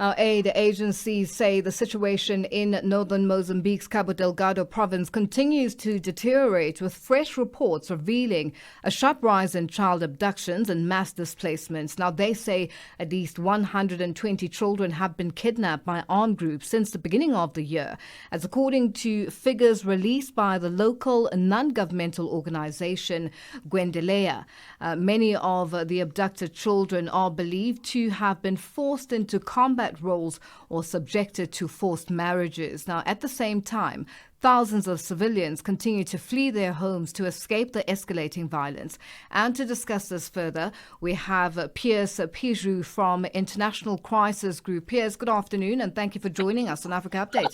Aid agencies say the situation in northern Mozambique's Cabo Delgado province continues to deteriorate, with fresh reports revealing a sharp rise in child abductions and mass displacements. Now, they say at least 120 children have been kidnapped by armed groups since the beginning of the year, as according to figures released by the local non-governmental organization Gwendelea. Many of the abducted children are believed to have been forced into combat roles or subjected to forced marriages. Now, at the same time, thousands of civilians continue to flee their homes to escape the escalating violence. And to discuss this further, we have Piers Piju from International Crisis Group. Piers, good afternoon, and thank you for joining us on Africa Update.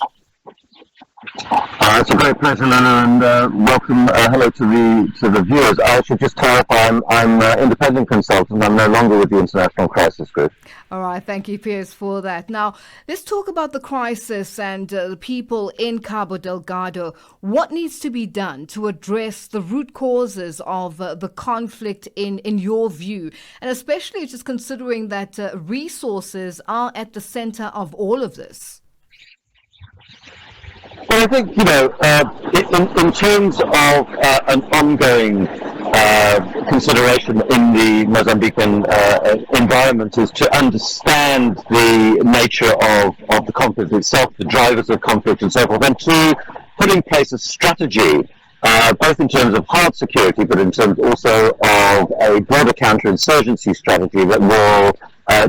It's a great pleasure, Lana, and welcome. Hello to the viewers. I should just clarify, I'm an independent consultant. I'm no longer with the International Crisis Group. All right, thank you, Piers, for that. Now, let's talk about the crisis and the people in Cabo Delgado. What needs to be done to address the root causes of the conflict in your view? And especially just considering that resources are at the center of all of this. Well, I think, in terms of an ongoing consideration in the Mozambican environment is to understand the nature of the conflict itself, the drivers of conflict and so forth, and to put in place a strategy, both in terms of hard security, but in terms also of a broader counterinsurgency strategy that will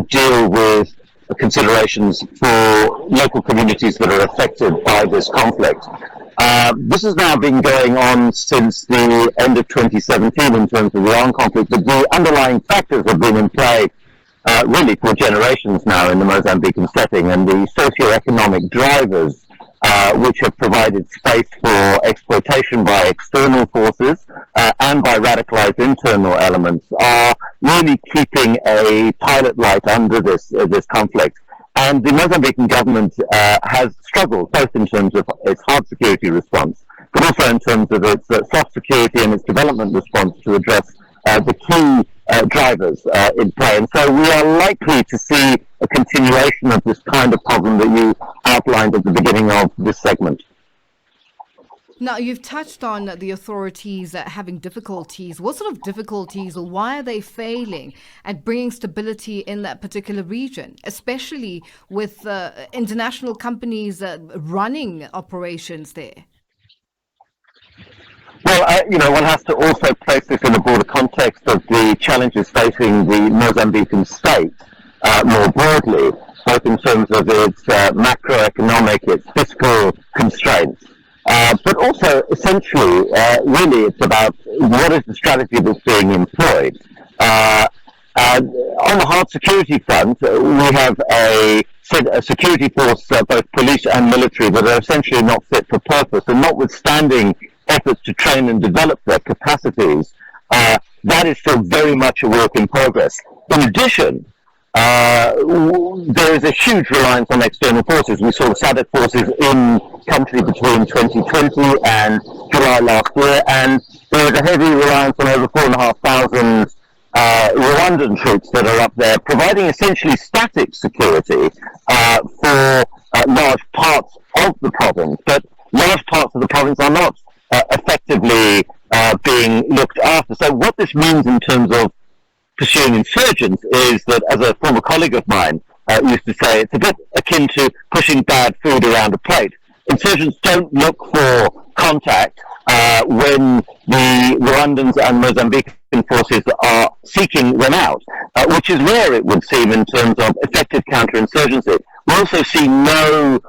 deal with considerations for local communities that are affected by this conflict. This has now been going on since the end of 2017 in terms of the armed conflict, but the underlying factors have been in play really for generations now in the Mozambican setting, and the socio-economic drivers which have provided space for exploitation by external forces and by radicalized internal elements are really keeping a pilot light under this conflict. And the Mozambican government has struggled both in terms of its hard security response, but also in terms of its soft security and its development response to address the key drivers in play. And so we are likely to see a continuation of this kind of problem that you outlined at the beginning of this segment. Now, you've touched on the authorities having difficulties. What sort of difficulties, or why are they failing at bringing stability in that particular region, especially with international companies running operations there? Well, one has to also place this in a broader context of the challenges facing the Mozambican state more broadly, both in terms of its macroeconomic, its fiscal constraints. But also, essentially, really, it's about what is the strategy that's being employed. On the hard security front, we have a security force, both police and military, that are essentially not fit for purpose, and notwithstanding efforts to train and develop their capacities, that is still very much a work in progress. In addition, there is a huge reliance on external forces. We saw the SADC forces in country between 2020 and July last year, and there is a heavy reliance on over 4,500 Rwandan troops that are up there, providing essentially static security for large parts of the province. But large parts of the province are not effectively being looked after. So what this means in terms of pursuing insurgents is that, as a former colleague of mine used to say, it's a bit akin to pushing bad food around a plate. Insurgents don't look for contact when the Rwandans and Mozambican forces are seeking them out, which is rare, it would seem, in terms of effective counterinsurgency. We also see no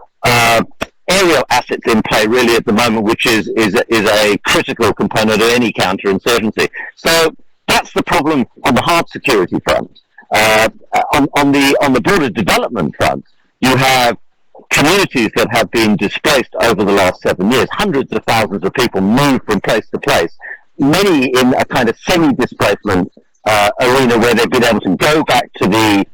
aerial assets in play really at the moment, which is a critical component of any counterinsurgency. So that's the problem on the hard security front. On the broader development front, you have communities that have been displaced over the last 7 years. Hundreds of thousands of people moved from place to place, many in a kind of semi-displacement arena where they've been able to go back to the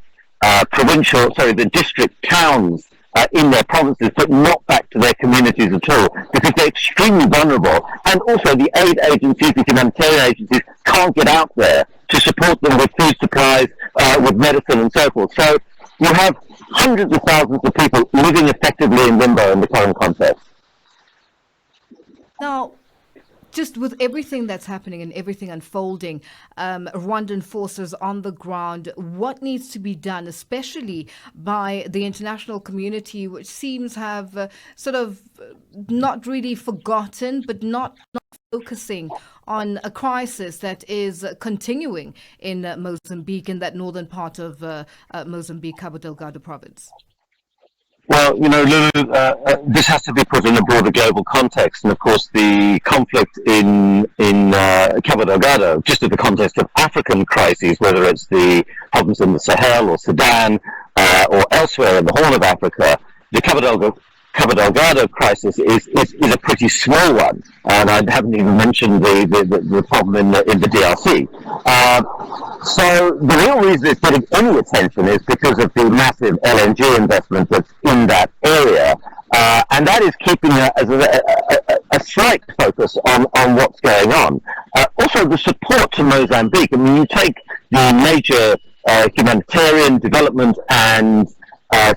district towns in their provinces, but not back to their communities at all, because they're extremely vulnerable. And also the aid agencies, the humanitarian agencies, can't get out there to support them with food supplies, with medicine and so forth. So you have hundreds of thousands of people living effectively in limbo in the current context. Now, just with everything that's happening and everything unfolding, Rwandan forces on the ground, what needs to be done, especially by the international community, which seems have sort of not really forgotten, but not focusing on a crisis that is continuing in Mozambique, in that northern part of Mozambique, Cabo Delgado province? Well, Lulu, this has to be put in a broader global context, and of course, the conflict in Cabo Delgado, just in the context of African crises, whether it's the problems in the Sahel or Sudan or elsewhere in the Horn of Africa, the Cabo Delgado crisis is a pretty small one, and I haven't even mentioned the problem in the DRC. So the real reason it's getting any attention is because of the massive LNG investment that's in that area, and that is keeping a slight focus on what's going on. Also, the support to Mozambique. I mean, you take the major humanitarian development and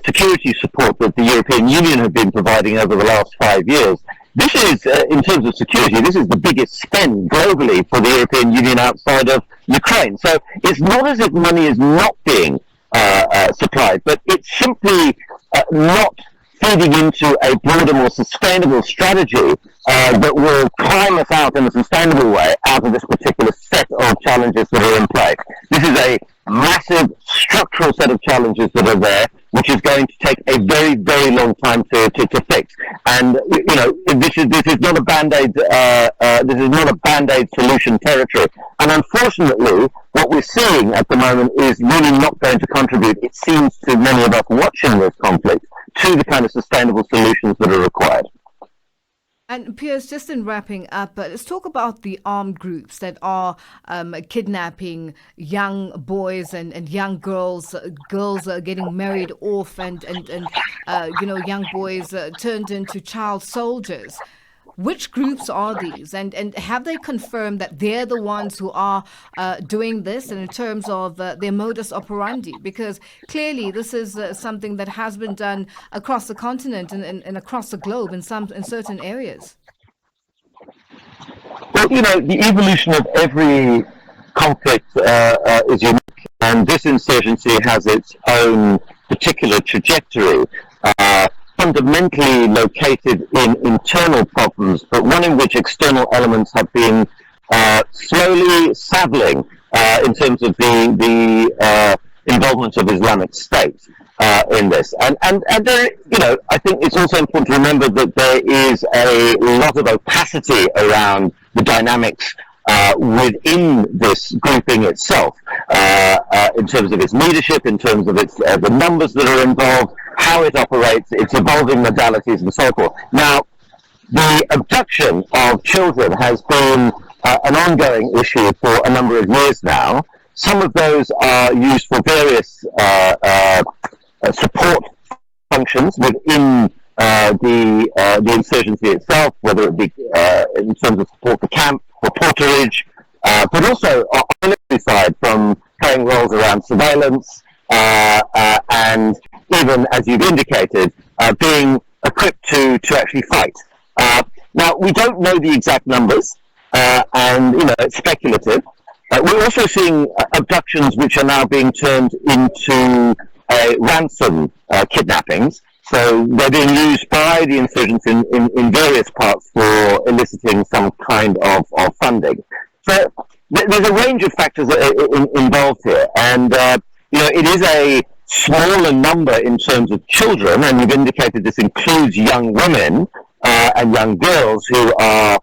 security support that the European Union have been providing over the last 5 years. This is, in terms of security, this is the biggest spend globally for the European Union outside of Ukraine. So it's not as if money is not being supplied, but it's simply not feeding into a broader, more sustainable strategy that will climb us out in a sustainable way out of this particular set of challenges that are in play. This is a massive structural set of challenges that are there, which is going to take a very, very long time to fix. And this is not a band-aid. This is not a band-aid solution territory. And unfortunately, what we're seeing at the moment is really not going to contribute, it seems to many of us watching this conflict, to the kind of sustainable solutions that are required. And Piers, just in wrapping up, let's talk about the armed groups that are kidnapping young boys and young girls. Girls are getting married off, and young boys turned into child soldiers. Which groups are these, and have they confirmed that they're the ones who are doing this, and in terms of their modus operandi? Because clearly this is something that has been done across the continent and across the globe in certain areas. Well, the evolution of every conflict is unique, and this insurgency has its own particular trajectory. Fundamentally located in internal problems, but one in which external elements have been slowly saddling in terms of the involvement of Islamic State in this. And there, I think it's also important to remember that there is a lot of opacity around the dynamics within this grouping itself, in terms of its leadership, in terms of its the numbers that are involved, how it operates, its evolving modalities, and so forth. Now, the abduction of children has been an ongoing issue for a number of years now. Some of those are used for various support functions within the insurgency itself, whether it be in terms of support for camp, for porterage, but also on the military side, from playing roles around surveillance, and even, as you've indicated, being equipped to actually fight. Now, we don't know the exact numbers, and it's speculative. We're also seeing abductions which are now being turned into ransom kidnappings. So they're being used by the insurgents in various parts for eliciting some kind of funding. So there's a range of factors involved here, and it is a smaller number in terms of children, and you've indicated this includes young women and young girls who are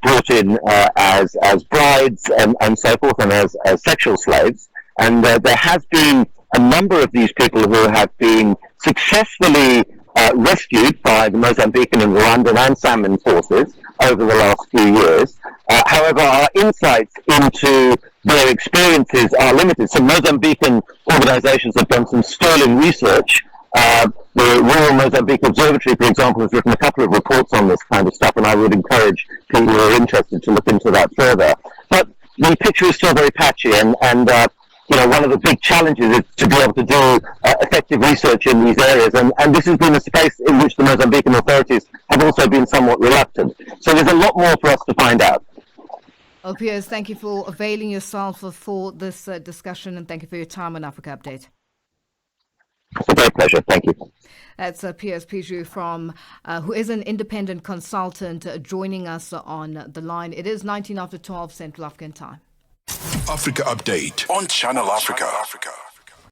brought in as brides and so forth, and as sexual slaves. And there has been a number of these people who have been successfully rescued by the Mozambican and Rwandan and Salmon forces over the last few years. However, our insights into their experiences are limited. Some Mozambican organizations have done some sterling research. The Rural Mozambique Observatory, for example, has written a couple of reports on this kind of stuff, and I would encourage people who are interested to look into that further. But the picture is still very patchy, and one of the big challenges is to be able to do effective research in these areas, and this has been a space in which the Mozambican authorities have also been somewhat reluctant. So there's a lot more for us to find out. Well, Piers, thank you for availing yourself for this discussion, and thank you for your time on Africa Update. It's a great pleasure. Thank you. That's Piers Piju who is an independent consultant joining us on the line. It is 19 after 12 Central African time. Africa Update on Channel Africa.